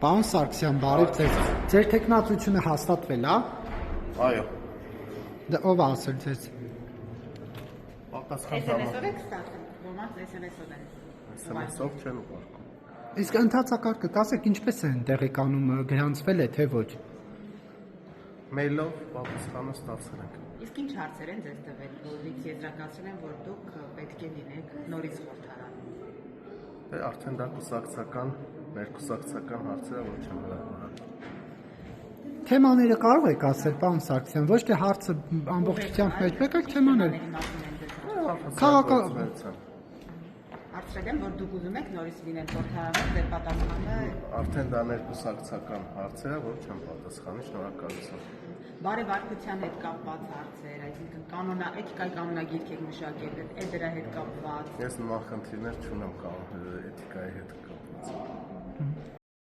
Պարոն Սարգսյան, բարև ձեզ։ Ձեր թեկնածությունը հաստատվել է։ Այո։ Դա ով ասել ձեզ։ Պատասխան SMS-ով եք ստացել, ոմանց SMS-ով են։ SMS-ով չեն ուղարկում։ Իսկ ընդհանրակարգը ասեք ինչպես են տեղեկանում գրանցվել է թե ոչ։ Մեյլով պատասխանը ստացել ենք։ Իսկ ինչ հարցեր են ձեզ տվել, որից եզրակացրել են, որ դուք պետք է լինեք նորից խորհրդարանում։ Դե արդեն դա ներկուսակցական հարցերը ոչ չեմ հրապարակում։ Թեմաները կարող եք ասել, պարոն Սարգսյան, ոչ թե հարցը ամբողջությամբ մեջ, մեկ այլ թեմաներ։ Քաղաքական Հարցրել եմ, որ դուք ուզում եք նորից լինել խորհրդարանում, ձեր պատասխանը Արդեն դա ներկուսակցական հարցերը ոչ չեմ պատասխանի, շնորհակալություն։ բարեվարկության հետ կապված հարցեր, այսինքն էթիկայի կանոնագիրք եք մշակել, դրա հետ կապված։ Ես նման խնդիրներ չունեմ էթիկայի հետ